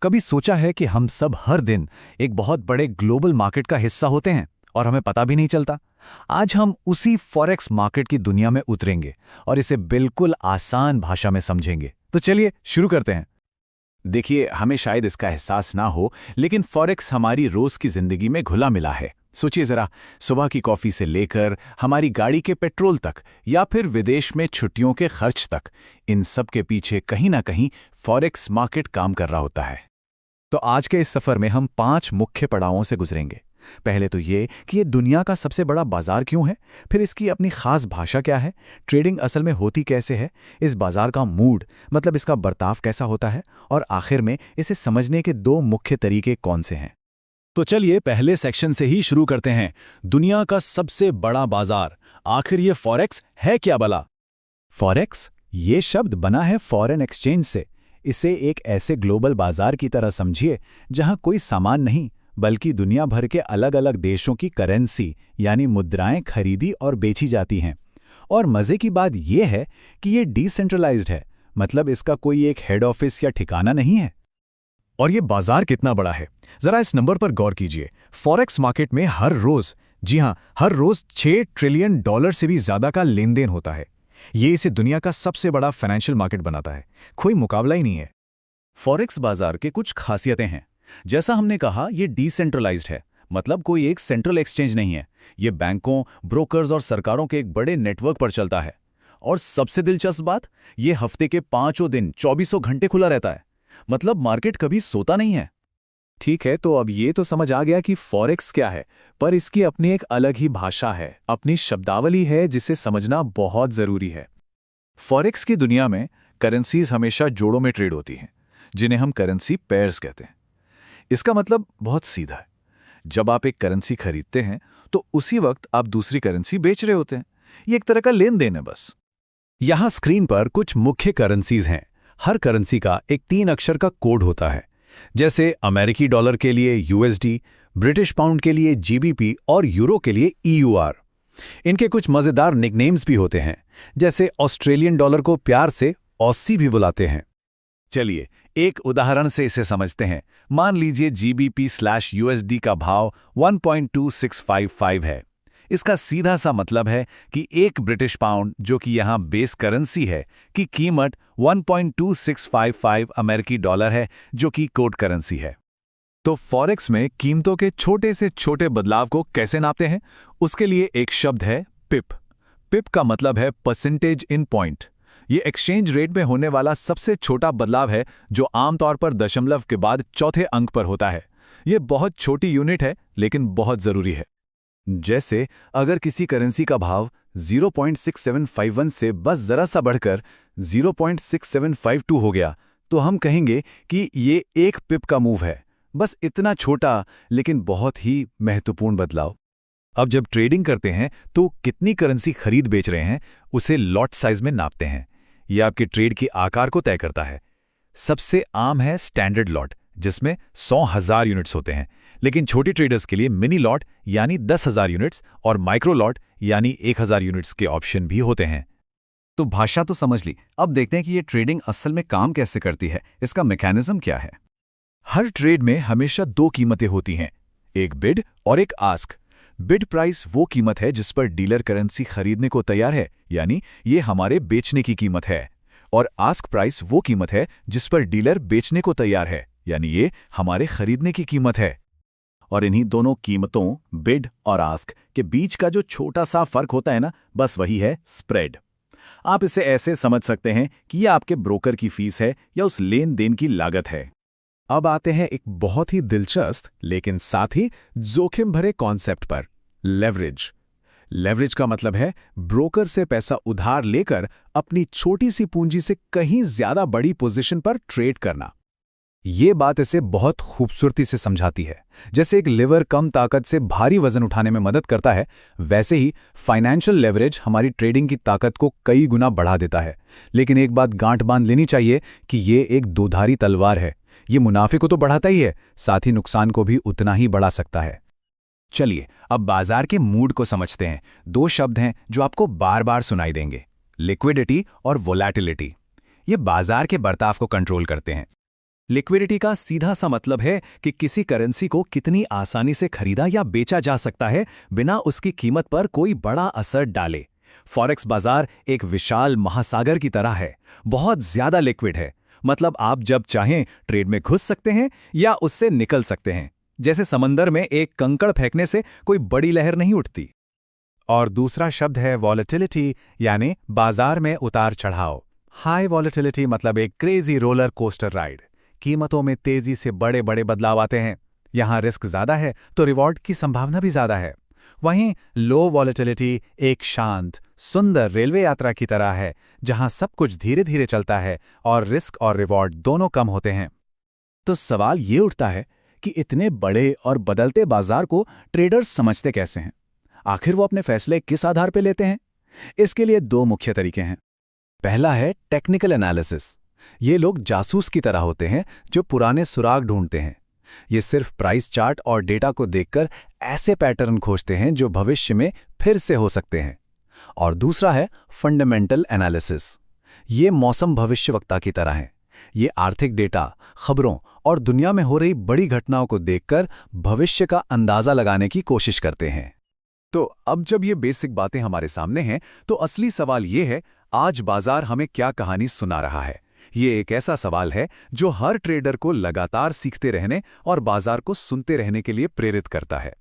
कभी सोचा है कि हम सब हर दिन एक बहुत बड़े ग्लोबल मार्केट का हिस्सा होते हैं और हमें पता भी नहीं चलता। आज हम उसी फॉरेक्स मार्केट की दुनिया में उतरेंगे और इसे बिल्कुल आसान भाषा में समझेंगे। तो चलिए शुरू करते हैं। देखिए, हमें शायद इसका एहसास ना हो, लेकिन फॉरेक्स हमारी रोज की जिंदगी में घुला मिला है। सोचिए जरा, सुबह की कॉफी से लेकर हमारी गाड़ी के पेट्रोल तक या फिर विदेश में छुट्टियों के खर्च तक, इन सब के पीछे कहीं ना कहीं फॉरेक्स मार्केट काम कर रहा होता है। तो आज के इस सफर में हम 5 मुख्य पड़ावों से गुजरेंगे। पहले तो ये कि ये दुनिया का सबसे बड़ा बाजार क्यों है, फिर इसकी अपनी खास भाषा क्या है, ट्रेडिंग असल में होती कैसे है, इस बाजार का मूड मतलब इसका बर्ताव कैसा होता है, और आखिर में इसे समझने के 2 मुख्य तरीके कौन से हैं। तो चलिए पहले सेक्शन से ही शुरू करते हैं। दुनिया का सबसे बड़ा बाजार, आखिर ये फॉरेक्स है क्या भला? फॉरेक्स ये शब्द बना है फॉरेन एक्सचेंज से। इसे एक ऐसे ग्लोबल बाजार की तरह समझिए जहां कोई सामान नहीं बल्कि दुनिया भर के अलग अलग देशों की करेंसी यानी मुद्राएं खरीदी और बेची जाती हैं। और मजे की बात यह है कि ये डिसेंट्रलाइज्ड है, मतलब इसका कोई एक हेड ऑफिस या ठिकाना नहीं है। और ये बाजार कितना बड़ा है, जरा इस नंबर पर गौर कीजिए। फॉरेक्स मार्केट में हर रोज, जी हां, हर रोज $6 ट्रिलियन से भी ज्यादा का लेन देन होता है। ये इसे दुनिया का सबसे बड़ा फाइनेंशियल मार्केट बनाता है, कोई मुकाबला ही नहीं है। फॉरेक्स बाजार के कुछ खासियतें हैं। जैसा हमने कहा, ये डिसेंट्रलाइज्ड है, मतलब कोई एक सेंट्रल एक्सचेंज नहीं है। ये बैंकों, ब्रोकर्स और सरकारों के एक बड़े नेटवर्क पर चलता है। और सबसे दिलचस्प बात, ये हफ्ते के 5 दिन 24 घंटे खुला रहता है, मतलब मार्केट कभी सोता नहीं है। ठीक है, तो अब ये तो समझ आ गया कि फॉरेक्स क्या है, पर इसकी अपनी एक अलग ही भाषा है, अपनी शब्दावली है जिसे समझना बहुत जरूरी है। फॉरेक्स की दुनिया में करेंसीज हमेशा जोड़ों में ट्रेड होती हैं, जिन्हें हम करेंसी पेयर्स कहते हैं। इसका मतलब बहुत सीधा है। जब आप एक करेंसी खरीदते हैं तो उसी वक्त आप दूसरी करेंसी बेच रहे होते हैं। ये एक तरह का लेन देन है बस। यहां स्क्रीन पर कुछ मुख्य करेंसीज हैं। हर करेंसी का एक 3 अक्षर का कोड होता है, जैसे अमेरिकी डॉलर के लिए USD, ब्रिटिश पाउंड के लिए GBP और यूरो के लिए EUR। इनके कुछ मजेदार निकनेम्स भी होते हैं, जैसे ऑस्ट्रेलियन डॉलर को प्यार से ऑस्सी भी बुलाते हैं। चलिए एक उदाहरण से इसे समझते हैं। मान लीजिए GBP/USD का भाव 1.2655 है। इसका सीधा सा मतलब है कि एक ब्रिटिश पाउंड, जो कि यहाँ बेस करेंसी है, की कीमत 1.2655 अमेरिकी डॉलर है, जो कि कोड करेंसी है। तो फॉरेक्स में कीमतों के छोटे से छोटे बदलाव को कैसे नापते हैं, उसके लिए एक शब्द है पिप। पिप का मतलब है परसेंटेज इन पॉइंट। ये एक्सचेंज रेट में होने वाला सबसे छोटा बदलाव है, जो आमतौर पर दशमलव के बाद चौथे अंक पर होता है। ये बहुत छोटी यूनिट है, लेकिन बहुत जरूरी है। जैसे अगर किसी करेंसी का भाव 0.6751 से बस जरा सा बढ़कर 0.6752 हो गया, तो हम कहेंगे कि ये एक पिप का मूव है। बस इतना छोटा लेकिन बहुत ही महत्वपूर्ण बदलाव। अब जब ट्रेडिंग करते हैं तो कितनी करेंसी खरीद बेच रहे हैं, उसे लॉट साइज में नापते हैं। यह आपके ट्रेड के आकार को तय करता है। सबसे आम है स्टैंडर्ड लॉट, जिसमें 100,000 यूनिट्स होते हैं, लेकिन छोटे ट्रेडर्स के लिए मिनी लॉट यानी 10,000 यूनिट्स और माइक्रो लॉट यानी 1,000 यूनिट्स के ऑप्शन भी होते हैं। तो भाषा तो समझ ली, अब देखते हैं कि ये ट्रेडिंग असल में काम कैसे करती है, इसका मैकेनिज्म क्या है। हर ट्रेड में हमेशा 2 कीमतें होती हैं, एक बिड और एक आस्क। बिड प्राइस वो कीमत है जिस पर डीलर करेंसी खरीदने को तैयार है, यानी ये हमारे बेचने की कीमत है। और आस्क प्राइस वो कीमत है जिस पर डीलर बेचने को तैयार है, यानी ये हमारे खरीदने की कीमत है। और इन्हीं दोनों कीमतों, बिड और आस्क के बीच का जो छोटा सा फर्क होता है ना, बस वही है स्प्रेड। आप इसे ऐसे समझ सकते हैं कि यह आपके ब्रोकर की फीस है या उस लेन देन की लागत है। अब आते हैं एक बहुत ही दिलचस्प लेकिन साथ ही जोखिम भरे कॉन्सेप्ट पर, लेवरेज। लेवरेज का मतलब है ब्रोकर से पैसा उधार लेकर अपनी छोटी सी पूंजी से कहीं ज्यादा बड़ी पोजीशन पर ट्रेड करना। ये बात इसे बहुत खूबसूरती से समझाती है। जैसे एक लिवर कम ताकत से भारी वजन उठाने में मदद करता है, वैसे ही फाइनेंशियल लेवरेज हमारी ट्रेडिंग की ताकत को कई गुना बढ़ा देता है। लेकिन एक बात गांठ बांध लेनी चाहिए कि ये एक दोधारी तलवार है। ये मुनाफे को तो बढ़ाता ही है, साथ ही नुकसान को भी उतना ही बढ़ा सकता है। चलिए अब बाजार के मूड को समझते हैं। 2 शब्द हैं जो आपको बार बार सुनाई देंगे, लिक्विडिटी और वोलैटिलिटी। ये बाजार के बर्ताव को कंट्रोल करते हैं। लिक्विडिटी का सीधा सा मतलब है कि किसी करेंसी को कितनी आसानी से खरीदा या बेचा जा सकता है बिना उसकी कीमत पर कोई बड़ा असर डाले। फॉरेक्स बाजार एक विशाल महासागर की तरह है, बहुत ज्यादा लिक्विड है। मतलब आप जब चाहें ट्रेड में घुस सकते हैं या उससे निकल सकते हैं। जैसे समंदर में एक कंकड़ फेंकने से कोई बड़ी लहर नहीं उठती। और दूसरा शब्द है वॉलेटिलिटी, यानी बाजार में उतार चढ़ाव। हाई वॉलेटिलिटी मतलब एक क्रेजी रोलर कोस्टर राइड। कीमतों में तेजी से बड़े बड़े बदलाव आते हैं। यहाँ रिस्क ज्यादा है तो रिवॉर्ड की संभावना भी ज्यादा है। वहीं लो वॉलेटिलिटी एक शांत सुंदर रेलवे यात्रा की तरह है, जहां सब कुछ धीरे धीरे चलता है और रिस्क और रिवॉर्ड दोनों कम होते हैं। तो सवाल ये उठता है कि इतने बड़े और बदलते बाजार को ट्रेडर्स समझते कैसे हैं? आखिर वो अपने फैसले किस आधार पर लेते हैं? इसके लिए दो मुख्य तरीके हैं। पहला है टेक्निकल एनालिसिस। ये लोग जासूस की तरह होते हैं जो पुराने सुराग ढूंढते हैं। ये सिर्फ प्राइस चार्ट और डेटा को देखकर ऐसे पैटर्न खोजते हैं जो भविष्य में फिर से हो सकते हैं। और दूसरा है फंडामेंटल एनालिसिस। ये मौसम भविष्यवक्ता की तरह है। ये आर्थिक डेटा, खबरों और दुनिया में हो रही बड़ी घटनाओं को देखकर भविष्य का अंदाजा लगाने की कोशिश करते हैं। तो अब जब ये बेसिक बातें हमारे सामने हैं, तो असली सवाल ये है, आज बाजार हमें क्या कहानी सुना रहा है? ये एक ऐसा सवाल है जो हर ट्रेडर को लगातार सीखते रहने और बाजार को सुनते रहने के लिए प्रेरित करता है।